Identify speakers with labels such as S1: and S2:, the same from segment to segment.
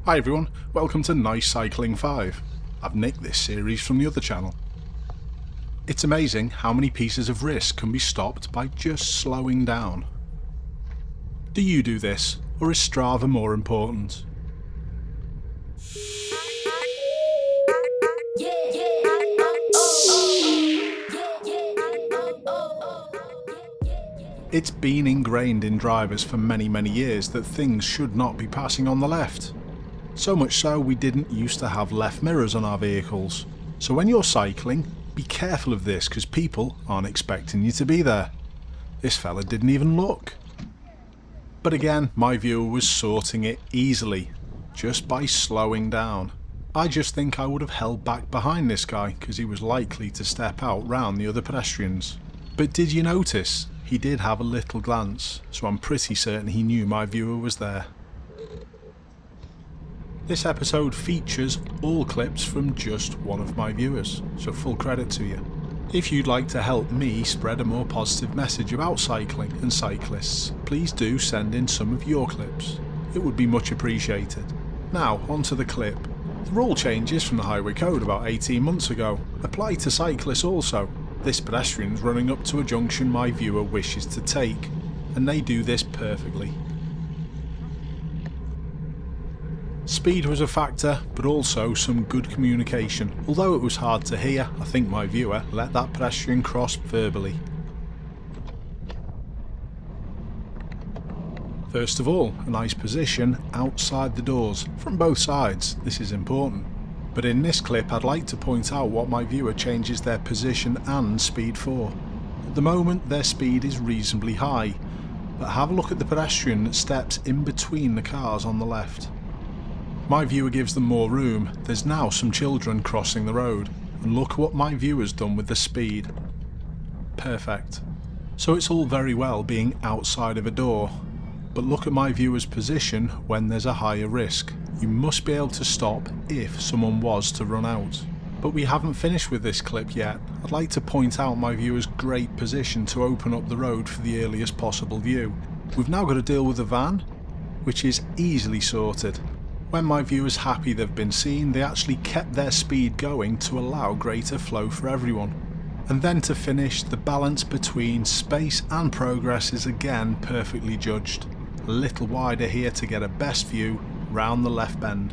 S1: Hi everyone, welcome to Nice Cycling 5. I've nicked this series from the other channel. It's amazing how many pieces of risk can be stopped by just slowing down. Do you do this, or is Strava more important? It's been ingrained in drivers for many years that things should not be passing on the left. So much so we didn't used to have left mirrors on our vehicles. So when you're cycling, be careful of this because people aren't expecting you to be there. This fella didn't even look. But again, my viewer was sorting it easily, just by slowing down. I just think I would have held back behind this guy because he was likely to step out round the other pedestrians. But did you notice? He did have a little glance, so I'm pretty certain he knew my viewer was there. This episode features all clips from just one of my viewers, so full credit to you. If you'd like to help me spread a more positive message about cycling and cyclists, please do send in some of your clips. It would be much appreciated. Now, onto the clip. The rule changes from the Highway Code about 18 months ago apply to cyclists also. This pedestrian's running up to a junction my viewer wishes to take, and they do this perfectly. Speed was a factor, but also some good communication. Although it was hard to hear, I think my viewer let that pedestrian cross verbally. First of all, a nice position outside the doors, from both sides. This is important. But in this clip I'd like to point out what my viewer changes their position and speed for. At the moment their speed is reasonably high, but have a look at the pedestrian that steps in between the cars on the left. My viewer gives them more room. There's now some children crossing the road, and look what my viewer's done with the speed. Perfect. So it's all very well being outside of a door, but look at my viewer's position when there's a higher risk. You must be able to stop if someone was to run out. But we haven't finished with this clip yet. I'd like to point out my viewer's great position to open up the road for the earliest possible view. We've now got to deal with the van, which is easily sorted. When my viewer's happy they've been seen, they actually kept their speed going to allow greater flow for everyone. And then to finish, the balance between space and progress is again perfectly judged. A little wider here to get a best view round the left bend.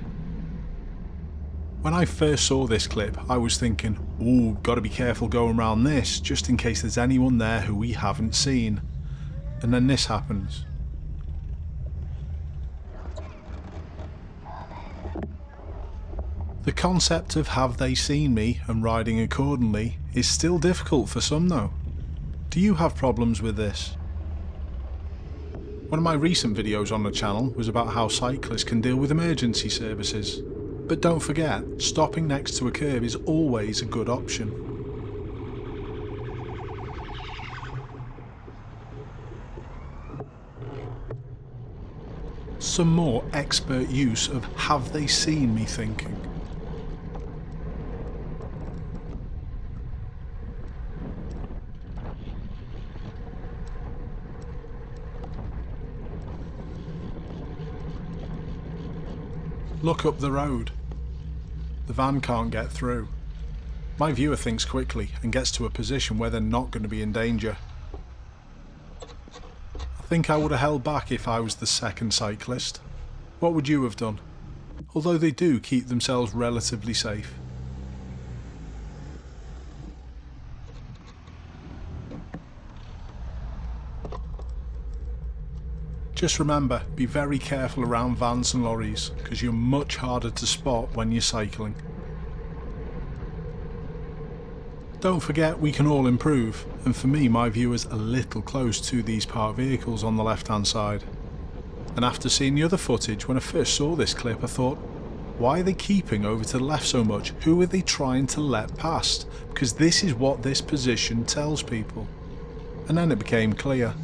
S1: When I first saw this clip I was thinking, ooh, gotta be careful going around this just in case there's anyone there who we haven't seen. And then this happens. The concept of have they seen me and riding accordingly is still difficult for some though. Do you have problems with this? One of my recent videos on the channel was about how cyclists can deal with emergency services. But don't forget, stopping next to a curb is always a good option. Some more expert use of have they seen me thinking. Look up the road. The van can't get through. My viewer thinks quickly and gets to a position where they're not going to be in danger. I think I would have held back if I was the second cyclist. What would you have done? Although they do keep themselves relatively safe. Just remember, be very careful around vans and lorries because you're much harder to spot when you're cycling. Don't forget we can all improve, and for me my viewer's a little close to these parked vehicles on the left hand side. And after seeing the other footage, when I first saw this clip I thought, why are they keeping over to the left so much? Who are they trying to let past? Because this is what this position tells people. And then it became clear.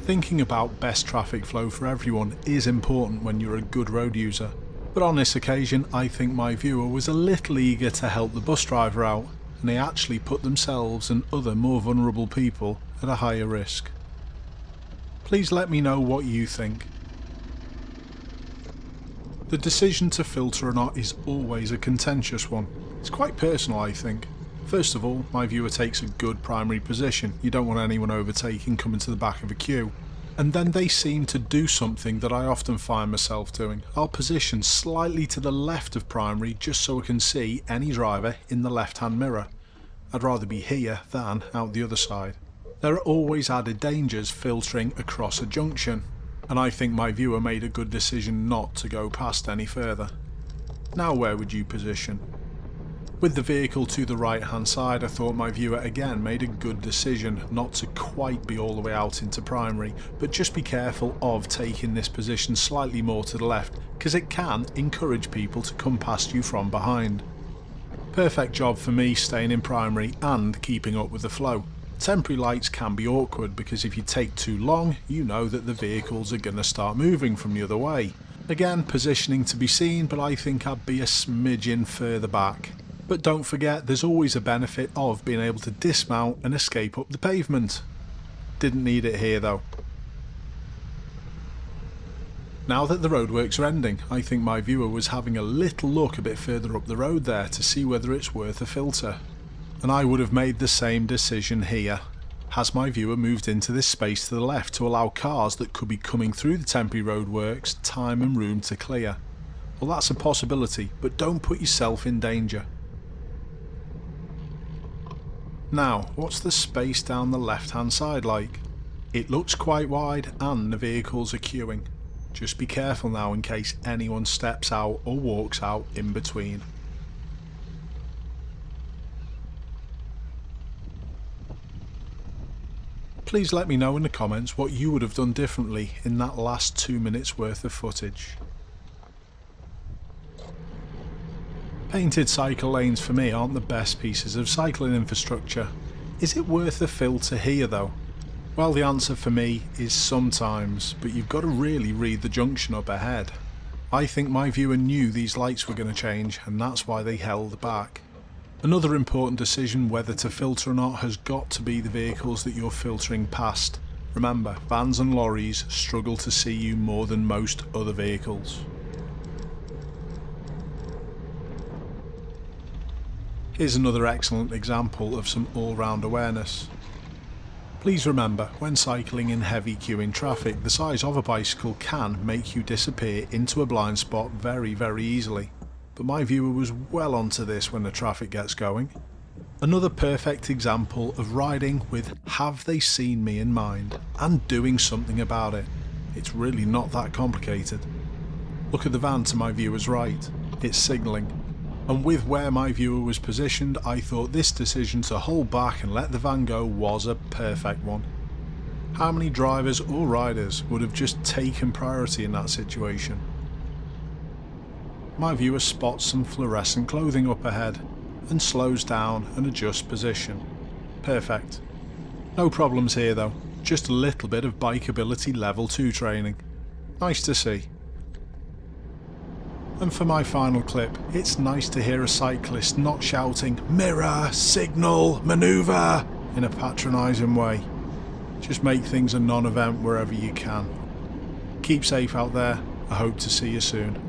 S1: Thinking about best traffic flow for everyone is important when you're a good road user, but on this occasion I think my viewer was a little eager to help the bus driver out, and they actually put themselves and other more vulnerable people at a higher risk. Please let me know what you think. The decision to filter or not is always a contentious one. It's quite personal, I think. First of all, my viewer takes a good primary position. You don't want anyone overtaking coming to the back of a queue. And then they seem to do something that I often find myself doing. I'll position slightly to the left of primary just so I can see any driver in the left-hand mirror. I'd rather be here than out the other side. There are always added dangers filtering across a junction, and I think my viewer made a good decision not to go past any further. Now where would you position? With the vehicle to the right hand side, I thought my viewer again made a good decision not to quite be all the way out into primary, but just be careful of taking this position slightly more to the left, because it can encourage people to come past you from behind. Perfect job for me staying in primary and keeping up with the flow. Temporary lights can be awkward because if you take too long, you know that the vehicles are going to start moving from the other way. Again, positioning to be seen, but I think I'd be a smidgen further back. But don't forget, there's always a benefit of being able to dismount and escape up the pavement. Didn't need it here though. Now that the roadworks are ending, I think my viewer was having a little look a bit further up the road there to see whether it's worth a filter. And I would have made the same decision here. Has my viewer moved into this space to the left to allow cars that could be coming through the temporary roadworks time and room to clear? Well, that's a possibility, but don't put yourself in danger. Now, what's the space down the left hand side like? It looks quite wide and the vehicles are queuing. Just be careful now in case anyone steps out or walks out in between. Please let me know in the comments what you would have done differently in that last 2 minutes worth of footage. Painted cycle lanes for me aren't the best pieces of cycling infrastructure. Is it worth a filter here though? Well, the answer for me is sometimes, but you've got to really read the junction up ahead. I think my viewer knew these lights were going to change and that's why they held back. Another important decision whether to filter or not has got to be the vehicles that you're filtering past. Remember, vans and lorries struggle to see you more than most other vehicles. Here's another excellent example of some all-round awareness. Please remember, when cycling in heavy queuing traffic, the size of a bicycle can make you disappear into a blind spot very, very easily. But my viewer was well onto this when the traffic gets going. Another perfect example of riding with have they seen me in mind and doing something about it. It's really not that complicated. Look at the van to my viewer's right. It's signalling. And with where my viewer was positioned, I thought this decision to hold back and let the van go was a perfect one. How many drivers or riders would have just taken priority in that situation? My viewer spots some fluorescent clothing up ahead and slows down and adjusts position. Perfect. No problems here though, just a little bit of bikeability level 2 training. Nice to see. And for my final clip, it's nice to hear a cyclist not shouting "mirror, signal, manoeuvre" in a patronising way. Just make things a non-event wherever you can. Keep safe out there. I hope to see you soon.